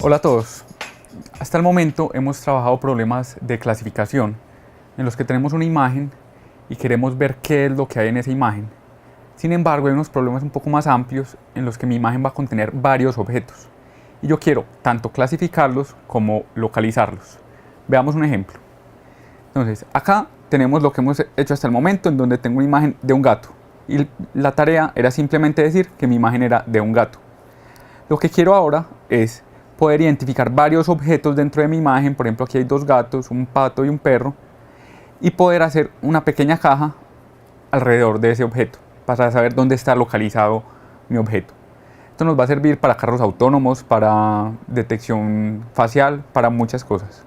Hola a todos. Hasta el momento hemos trabajado problemas de clasificación en los que tenemos una imagen y queremos ver qué es lo que hay en esa imagen. Sin embargo, hay unos problemas un poco más amplios en los que mi imagen va a contener varios objetos y yo quiero tanto clasificarlos como localizarlos. Veamos un ejemplo. Entonces, acá tenemos lo que hemos hecho hasta el momento, en donde tengo una imagen de un gato y la tarea era simplemente decir que mi imagen era de un gato. Lo que quiero ahora es poder identificar varios objetos dentro de mi imagen. Por ejemplo, aquí hay dos gatos, un pato y un perro, y poder hacer una pequeña caja alrededor de ese objeto para saber dónde está localizado mi objeto. Esto nos va a servir para carros autónomos, para detección facial, para muchas cosas.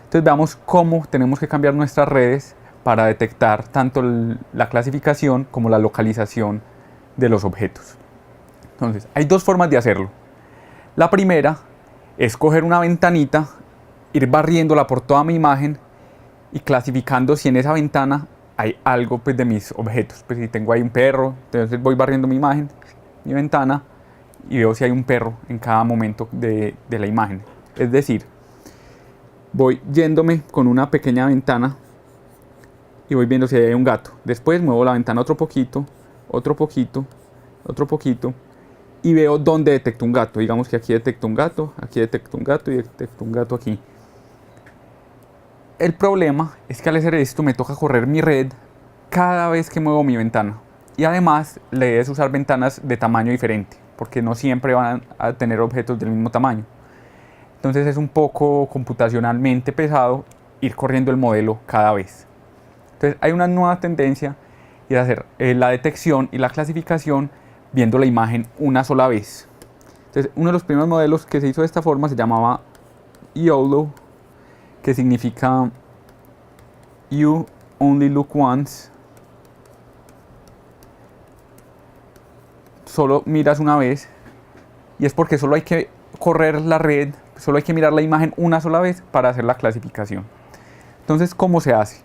Entonces veamos cómo tenemos que cambiar nuestras redes para detectar tanto la clasificación como la localización de los objetos. Entonces, hay dos formas de hacerlo. La primera es coger una ventanita, ir barriéndola por toda mi imagen y clasificando si en esa ventana hay algo pues, de mis objetos. Pues si tengo ahí un perro, entonces voy barriendo mi imagen, mi ventana, y veo si hay un perro en cada momento de la imagen. Es decir, voy yéndome con una pequeña ventana y voy viendo si hay un gato. Después muevo la ventana otro poquito, otro poquito, otro poquito, y veo dónde detecto un gato. Digamos que aquí detecto un gato, aquí detecto un gato y detecto un gato aquí. El problema es que al hacer esto me toca correr mi red cada vez que muevo mi ventana. Y además la idea es usar ventanas de tamaño diferente, porque no siempre van a tener objetos del mismo tamaño. Entonces es un poco computacionalmente pesado ir corriendo el modelo cada vez. Entonces hay una nueva tendencia y es hacer la detección y la clasificación viendo la imagen una sola vez. Entonces uno de los primeros modelos que se hizo de esta forma se llamaba YOLO, que significa You Only Look Once. Solo miras una vez, y es porque solo hay que correr la red, solo hay que mirar la imagen una sola vez para hacer la clasificación. Entonces, ¿cómo se hace?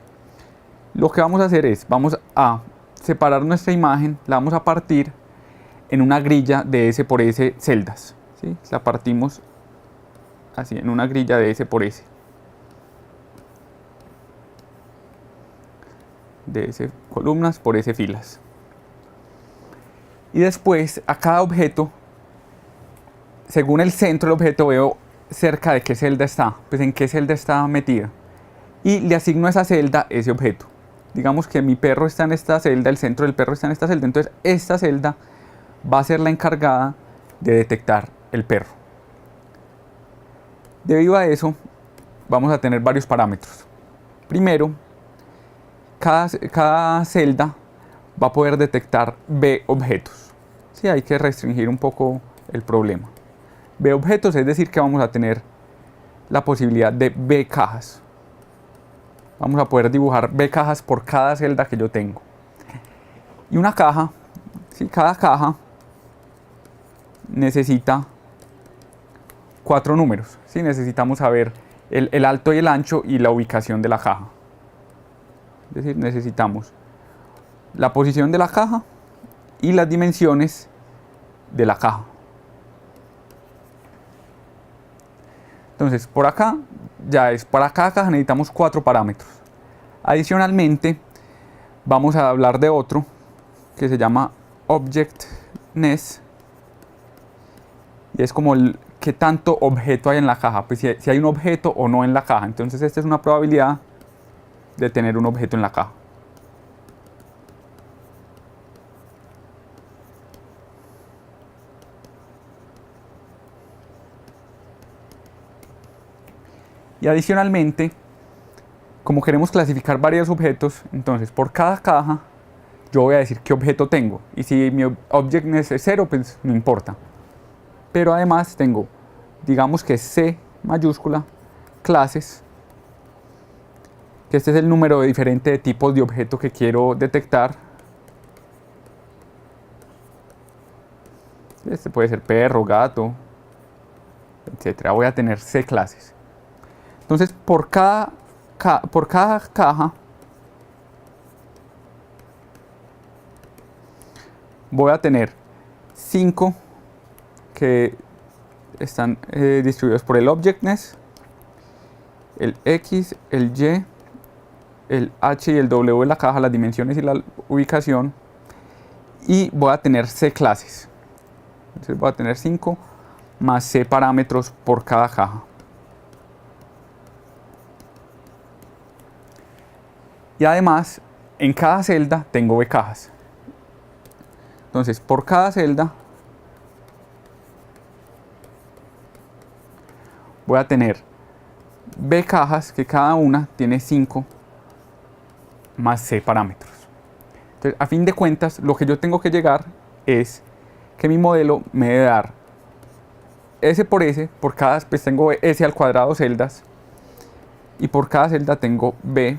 Lo que vamos a hacer es, vamos a separar nuestra imagen, la vamos a partir en una grilla de S por S celdas, ¿sí? La partimos así, en una grilla de S por S. De S columnas por S filas. Y después, a cada objeto, según el centro del objeto, veo cerca de qué celda está, pues en qué celda está metida. Y le asigno a esa celda ese objeto. Digamos que mi perro está en esta celda, el centro del perro está en esta celda, entonces esta celda va a ser la encargada de detectar el perro. Debido a eso, vamos a tener varios parámetros. Primero, cada celda va a poder detectar B objetos. Sí, hay que restringir un poco el problema. B objetos, es decir, que vamos a tener la posibilidad de B cajas. Vamos a poder dibujar B cajas por cada celda que yo tengo. Y una caja, ¿sí? Cada caja necesita 4 números. ¿Sí? Necesitamos saber el alto y el ancho y la ubicación de la caja. Es decir, necesitamos la posición de la caja y las dimensiones de la caja. Entonces, por acá ya es, para cada caja necesitamos 4 parámetros. Adicionalmente, vamos a hablar de otro que se llama Objectness, y es como qué tanto objeto hay en la caja, pues si hay un objeto o no en la caja. Entonces, esta es una probabilidad de tener un objeto en la caja. Y adicionalmente, como queremos clasificar varios objetos, entonces por cada caja yo voy a decir qué objeto tengo. Y si mi Objectness es 0, pues no importa. Pero además tengo, digamos que C mayúscula, clases, que este es el número diferente de tipos de objeto que quiero detectar. Este puede ser perro, gato, etc. Voy a tener C clases. Entonces, por cada caja voy a tener 5 que están distribuidos por el objectness, el X, el Y, el H y el W de la caja, las dimensiones y la ubicación, y voy a tener C clases. Entonces voy a tener 5 más C parámetros por cada caja. Y además, en cada celda tengo B cajas. Entonces, por cada celda voy a tener B cajas, que cada una tiene 5 más C parámetros. Entonces, a fin de cuentas, lo que yo tengo que llegar es que mi modelo me debe dar S por S, por cada, pues tengo S al cuadrado celdas, y por cada celda tengo B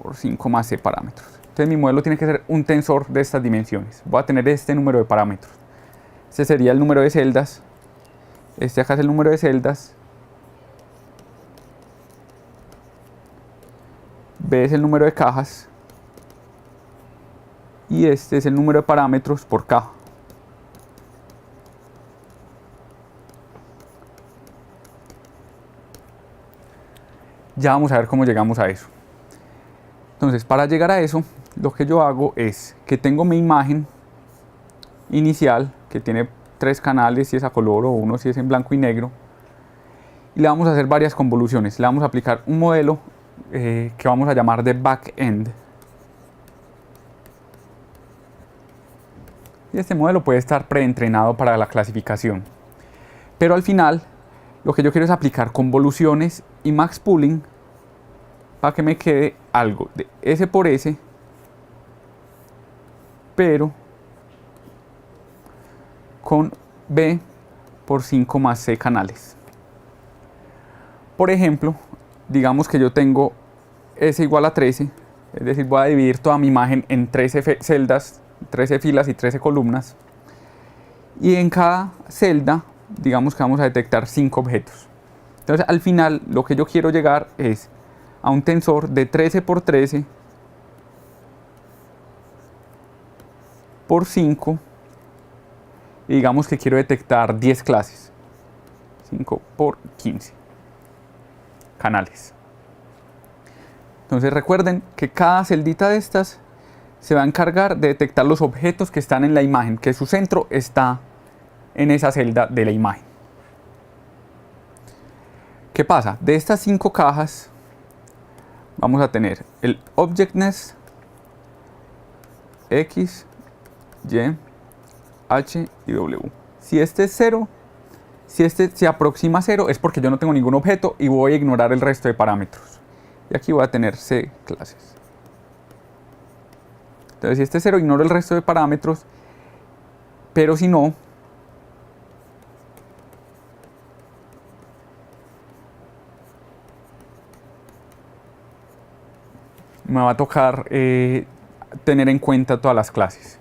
por 5 más C parámetros. Entonces mi modelo tiene que ser un tensor de estas dimensiones. Voy a tener este número de parámetros. Este sería el número de celdas. Este acá es el número de celdas. B es el número de cajas. Y este es el número de parámetros por caja. Ya vamos a ver cómo llegamos a eso. Entonces, para llegar a eso, lo que yo hago es que tengo mi imagen inicial, que tiene 3 canales, si es a color o uno si es en blanco y negro, y le vamos a hacer varias convoluciones. Le vamos a aplicar un modelo que vamos a llamar de backend. Y este modelo puede estar preentrenado para la clasificación. Pero al final, lo que yo quiero es aplicar convoluciones y max pooling para que me quede algo de S por S, pero con B por 5 más C canales. Por ejemplo, digamos que yo tengo S igual a 13, es decir, voy a dividir toda mi imagen en 13 celdas, 13 filas y 13 columnas, y en cada celda, digamos que vamos a detectar 5 objetos. Entonces, al final, lo que yo quiero llegar es a un tensor de 13 por 13 por 5, y digamos que quiero detectar 10 clases. 5 por 15 canales. Entonces recuerden que cada celdita de estas se va a encargar de detectar los objetos que están en la imagen, que su centro está en esa celda de la imagen. ¿Qué pasa? De estas 5 cajas vamos a tener el objectness X, Y, H y W. Si este es 0, si este se aproxima a 0 es porque yo no tengo ningún objeto y voy a ignorar el resto de parámetros. Y aquí voy a tener C clases. Entonces si este es 0 ignoro el resto de parámetros, pero si no, me va a tocar tener en cuenta todas las clases.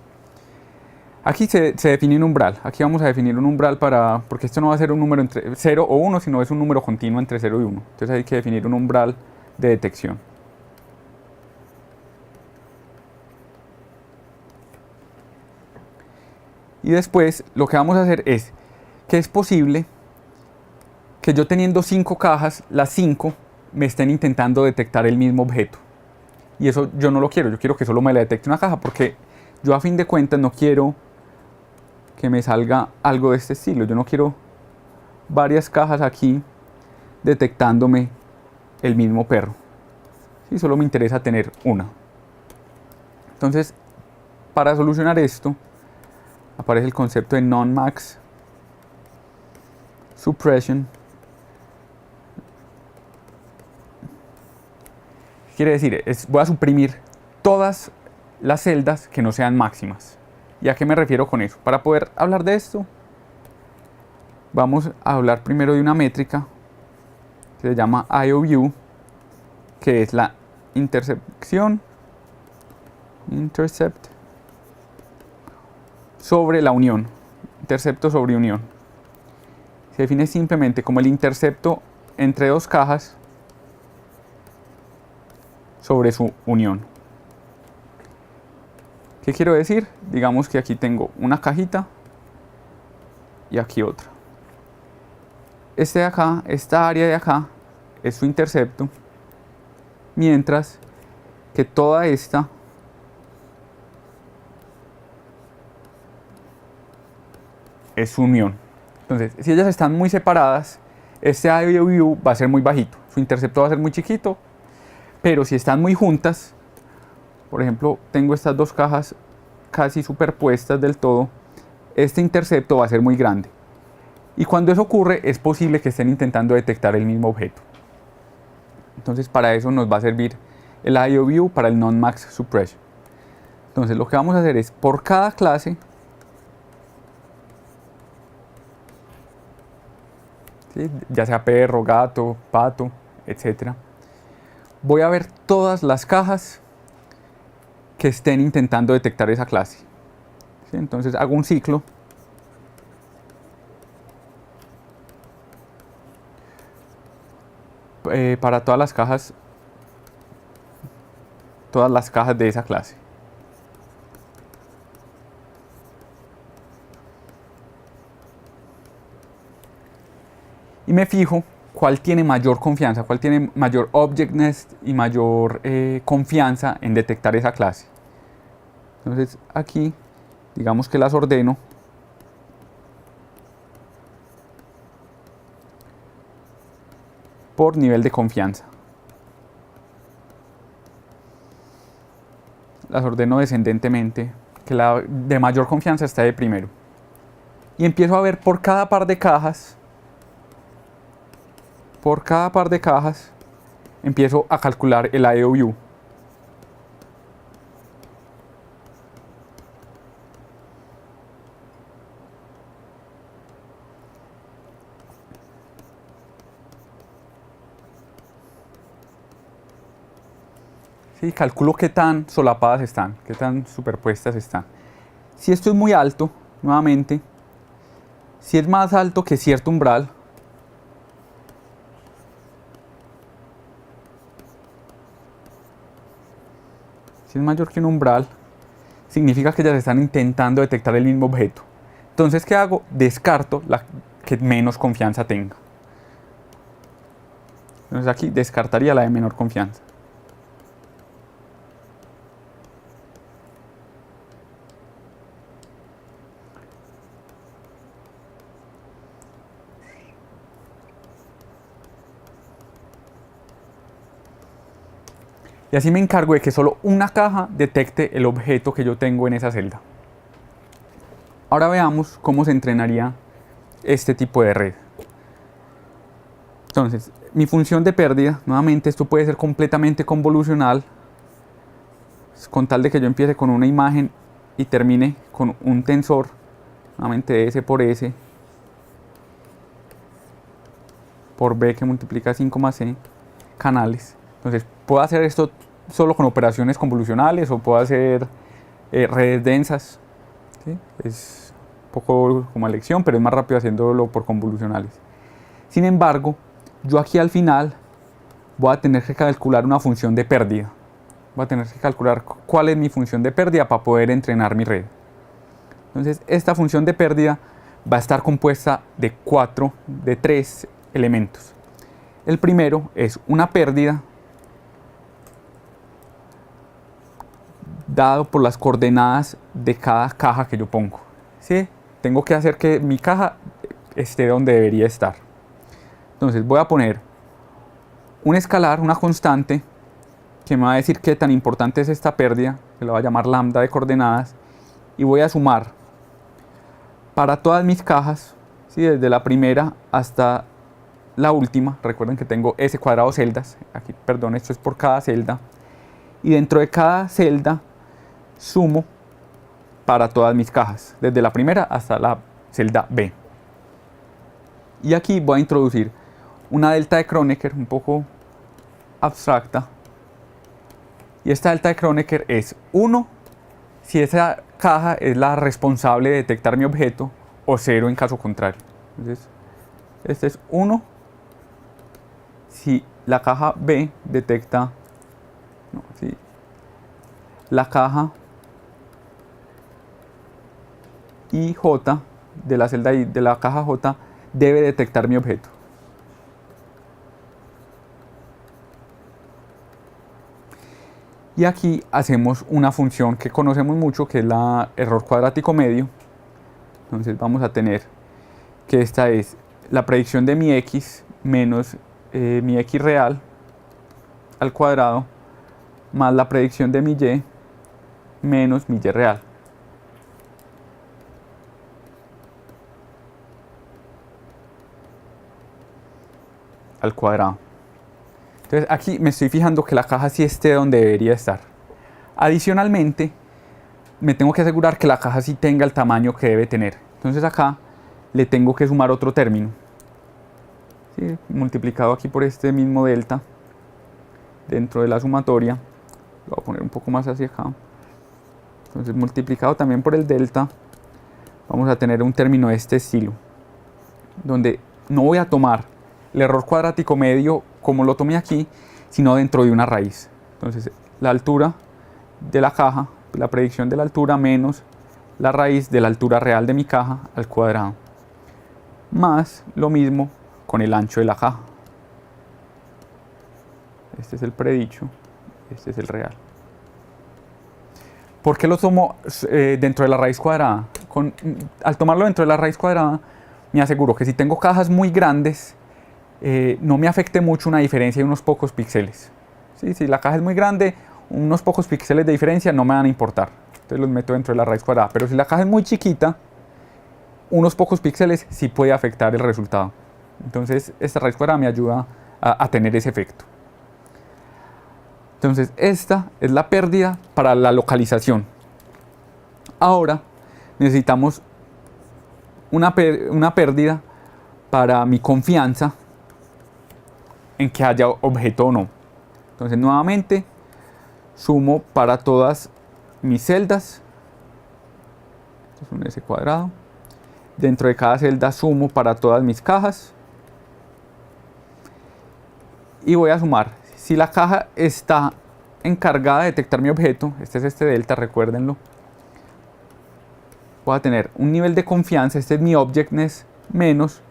Aquí se define un umbral. Aquí vamos a definir un umbral porque esto no va a ser un número entre 0 o 1, sino es un número continuo entre 0 y 1. Entonces hay que definir un umbral de detección. Y después lo que vamos a hacer es que es posible que yo teniendo 5 cajas, las 5 me estén intentando detectar el mismo objeto. Y eso yo no lo quiero, yo quiero que solo me la detecte una caja, porque yo a fin de cuentas no quiero que me salga algo de este estilo. Yo no quiero varias cajas aquí detectándome el mismo perro. Sí, solo me interesa tener una. Entonces, para solucionar esto, aparece el concepto de non-max suppression. Quiere decir, voy a suprimir todas las celdas que no sean máximas. ¿Y a qué me refiero con eso? Para poder hablar de esto, vamos a hablar primero de una métrica que se llama IOU, que es la intercept sobre la unión, intercepto sobre unión. Se define simplemente como el intercepto entre 2 cajas sobre su unión. ¿Qué quiero decir? Digamos que aquí tengo una cajita y aquí otra. este de acá, esta área de acá, es su intercepto, mientras que toda esta es su unión. Entonces, si ellas están muy separadas, este IOU va a ser muy bajito, su intercepto va a ser muy chiquito, pero si están muy juntas, por ejemplo, tengo estas dos cajas casi superpuestas del todo, este intercepto va a ser muy grande. Y cuando eso ocurre, es posible que estén intentando detectar el mismo objeto. Entonces, para eso nos va a servir el IOView para el non-max suppression. Entonces, lo que vamos a hacer es, por cada clase, ¿sí?, ya sea perro, gato, pato, etc., voy a ver todas las cajas que estén intentando detectar esa clase. ¿Sí? Entonces, hago un ciclo. Para todas las cajas de esa clase. Y me fijo cuál tiene mayor confianza, cuál tiene mayor objectness y mayor confianza en detectar esa clase. Entonces aquí, digamos que las ordeno por nivel de confianza. Las ordeno descendentemente, que la de mayor confianza está de primero. Y empiezo a ver por cada par de cajas, empiezo a calcular el IOU. ¿Sí? Calculo qué tan solapadas están, qué tan superpuestas están. Si esto es muy alto, nuevamente, si es más alto que cierto umbral, si es mayor que un umbral, significa que ellas están intentando detectar el mismo objeto. Entonces, ¿qué hago? Descarto la que menos confianza tenga. Entonces aquí descartaría la de menor confianza. Y así me encargo de que solo una caja detecte el objeto que yo tengo en esa celda. Ahora veamos cómo se entrenaría este tipo de red. Entonces, mi función de pérdida, nuevamente esto puede ser completamente convolucional, con tal de que yo empiece con una imagen y termine con un tensor, nuevamente S por S, por B que multiplica 5 más C, canales. Entonces, puedo hacer esto solo con operaciones convolucionales o puedo hacer redes densas. ¿Sí? Es un poco como elección, pero es más rápido haciéndolo por convolucionales. Sin embargo, yo aquí al final voy a tener que calcular una función de pérdida. Voy a tener que calcular cuál es mi función de pérdida para poder entrenar mi red. Entonces, esta función de pérdida va a estar compuesta de tres elementos. El primero es una pérdida dado por las coordenadas de cada caja que yo pongo. ¿Sí? Tengo que hacer que mi caja esté donde debería estar. Entonces voy a poner un escalar, una constante, que me va a decir qué tan importante es esta pérdida, que la voy a llamar lambda de coordenadas, y voy a sumar para todas mis cajas, ¿sí?, desde la primera hasta la última. Recuerden que tengo S cuadrado celdas, aquí, perdón, esto es por cada celda, y dentro de cada celda sumo para todas mis cajas, desde la primera hasta la celda B. Y aquí voy a introducir una delta de Kronecker un poco abstracta, y esta delta de Kronecker es 1 si esa caja es la responsable de detectar mi objeto, o 0 en caso contrario. Entonces, este es 1 si la caja B detecta, no, si la caja IJ de la celda I de la caja J debe detectar mi objeto. Y aquí hacemos una función que conocemos mucho, que es la error cuadrático medio. Entonces vamos a tener que esta es la predicción de mi x menos mi x real al cuadrado más la predicción de mi y menos mi y real. Al cuadrado. Entonces aquí me estoy fijando que la caja sí esté donde debería estar. Adicionalmente, me tengo que asegurar que la caja sí tenga el tamaño que debe tener. Entonces acá le tengo que sumar otro término, ¿sí? Multiplicado aquí por este mismo delta dentro de la sumatoria. Lo voy a poner un poco más hacia acá. Entonces multiplicado también por el delta, vamos a tener un término de este estilo, donde no voy a tomar el error cuadrático medio como lo tomé aquí, sino dentro de una raíz. Entonces la altura de la caja, la predicción de la altura menos la raíz de la altura real de mi caja al cuadrado, más lo mismo con el ancho de la caja. Este es el predicho, este es el real. ¿Por qué lo tomo dentro de la raíz cuadrada? Al tomarlo dentro de la raíz cuadrada, me aseguro que si tengo cajas muy grandes, no me afecte mucho una diferencia de unos pocos píxeles. ¿Sí? Si la caja es muy grande, unos pocos píxeles de diferencia no me van a importar. Entonces los meto dentro de la raíz cuadrada. Pero si la caja es muy chiquita, unos pocos píxeles sí puede afectar el resultado. Entonces esta raíz cuadrada me ayuda a tener ese efecto. Entonces esta es la pérdida para la localización. Ahora necesitamos una pérdida para mi confianza en que haya objeto o no. Entonces nuevamente sumo para todas mis celdas. Esto es un S cuadrado. Dentro de cada celda sumo para todas mis cajas. Y voy a sumar. Si la caja está encargada de detectar mi objeto, este es este delta, recuérdenlo, voy a tener un nivel de confianza, este es mi objectness, menos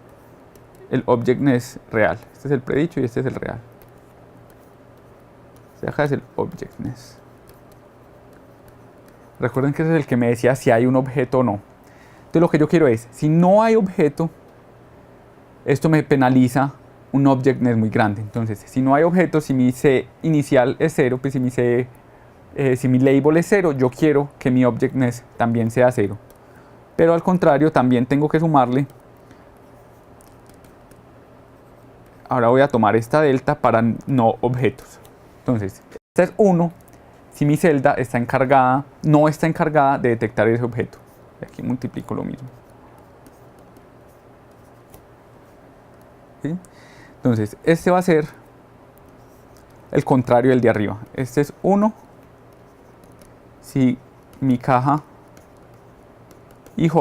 el objectness real. Este es el predicho y este es el real. Este de acá es el objectness. Recuerden que ese es el que me decía si hay un objeto o no. Entonces lo que yo quiero es, si no hay objeto, esto me penaliza un objectness muy grande. Entonces, si no hay objeto, si mi C inicial es 0, pues si mi label es 0, yo quiero que mi objectness también sea 0. Pero al contrario, también tengo que sumarle. Ahora voy a tomar esta delta para no objetos. Entonces, esta es 1 si mi celda está encargada, no está encargada de detectar ese objeto. Y aquí multiplico lo mismo. ¿Sí? Entonces, este va a ser el contrario del de arriba. Este es 1 si mi caja IJ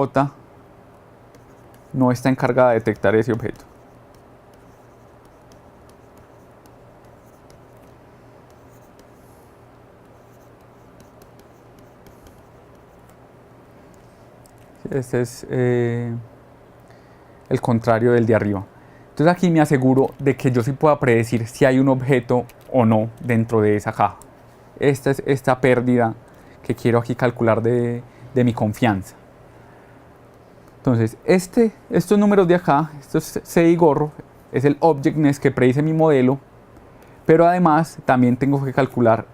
no está encargada de detectar ese objeto. Este es el contrario del de arriba. Entonces aquí me aseguro de que yo sí pueda predecir si hay un objeto o no dentro de esa caja. Esta es esta pérdida que quiero aquí calcular de mi confianza. Entonces estos números de acá, estos C y gorro, es el objectness que predice mi modelo, pero además también tengo que calcular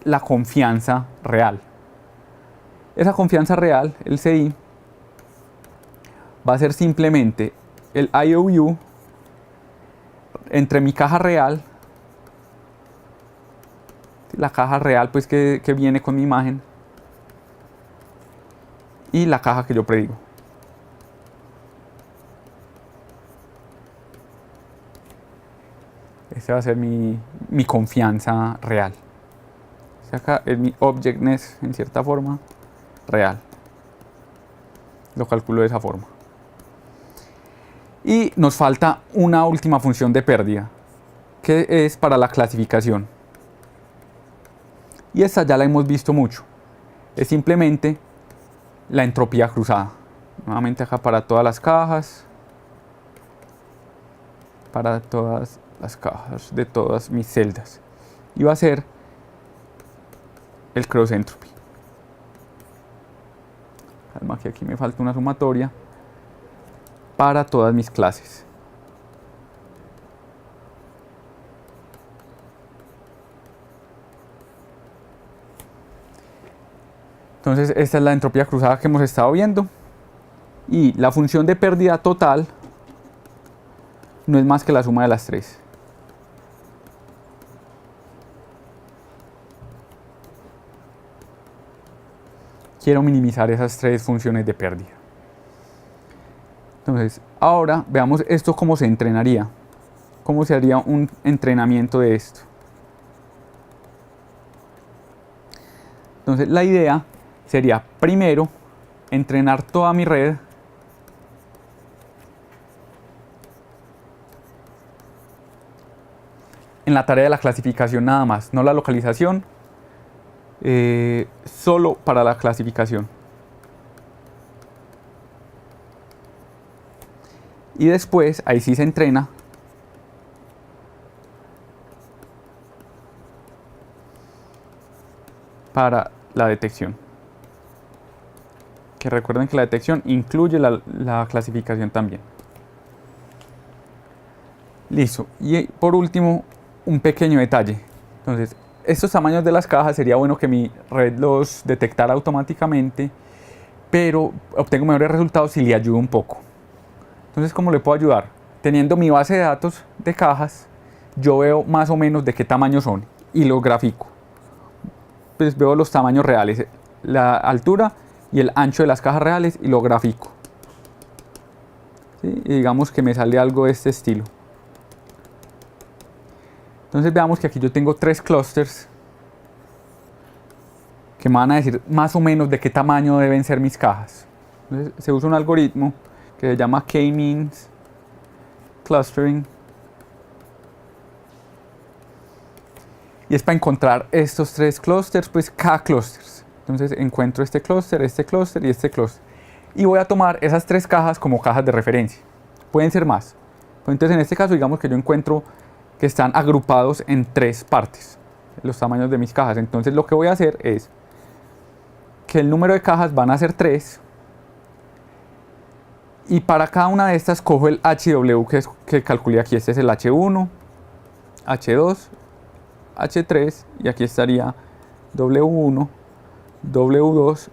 la confianza real. Esa confianza real, el CI, va a ser simplemente el IOU entre mi caja real, la caja real pues que viene con mi imagen, y la caja que yo predigo. Este va a ser mi confianza real. Acá es mi objectness en cierta forma real. Lo calculo de esa forma. Y nos falta una última función de pérdida, que es para la clasificación. Y esta ya la hemos visto mucho. Es simplemente la entropía cruzada. Nuevamente acá para todas las cajas. Para todas las cajas de todas mis celdas. Y va a ser el cross entropy. Calma que aquí me falta una sumatoria para todas mis clases. Entonces esta es la entropía cruzada que hemos estado viendo, y la función de pérdida total no es más que la suma de las tres. Quiero minimizar esas tres funciones de pérdida. Entonces ahora veamos esto cómo se entrenaría, cómo se haría un entrenamiento de esto. Entonces la idea sería primero entrenar toda mi red en la tarea de la clasificación nada más, no la localización, solo para la clasificación. Y después ahí sí se entrena para la detección. Que recuerden que la detección incluye la clasificación también. Listo. Y por último, un pequeño detalle. Entonces, estos tamaños de las cajas sería bueno que mi red los detectara automáticamente, pero obtengo mejores resultados si le ayudo un poco. Entonces, ¿cómo le puedo ayudar? Teniendo mi base de datos de cajas, yo veo más o menos de qué tamaño son y lo grafico. Pues veo los tamaños reales, la altura y el ancho de las cajas reales, y lo grafico. ¿Sí? Y digamos que me sale algo de este estilo. Entonces veamos que aquí yo tengo tres clusters que me van a decir más o menos de qué tamaño deben ser mis cajas. Entonces se usa un algoritmo que se llama K-means clustering, y es para encontrar estos tres clusters, pues K-clusters. Entonces encuentro este clúster y este clúster, y voy a tomar esas tres cajas como cajas de referencia. Pueden ser más. Entonces en este caso digamos que yo encuentro que están agrupados en tres partes los tamaños de mis cajas. Entonces lo que voy a hacer es que el número de cajas van a ser 3, y para cada una de estas cojo el HW que calculé aquí. Este es el H1, H2, H3, y aquí estaría W1, W2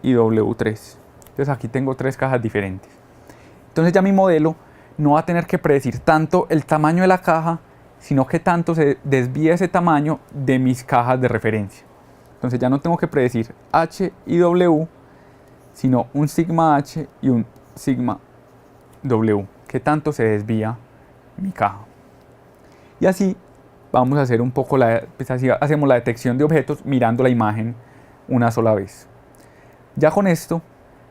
y W3. Entonces aquí tengo tres cajas diferentes. Entonces ya mi modelo no va a tener que predecir tanto el tamaño de la caja, sino que tanto se desvía ese tamaño de mis cajas de referencia. Entonces ya no tengo que predecir H y W, sino un sigma H y un sigma W, que tanto se desvía mi caja. Y así vamos a hacer un poco pues así hacemos la detección de objetos mirando la imagen una sola vez. Ya con esto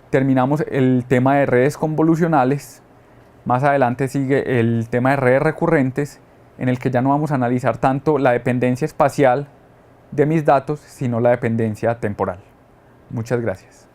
terminamos el tema de redes convolucionales. Más adelante sigue el tema de redes recurrentes, en el que ya no vamos a analizar tanto la dependencia espacial de mis datos, sino la dependencia temporal. Muchas gracias.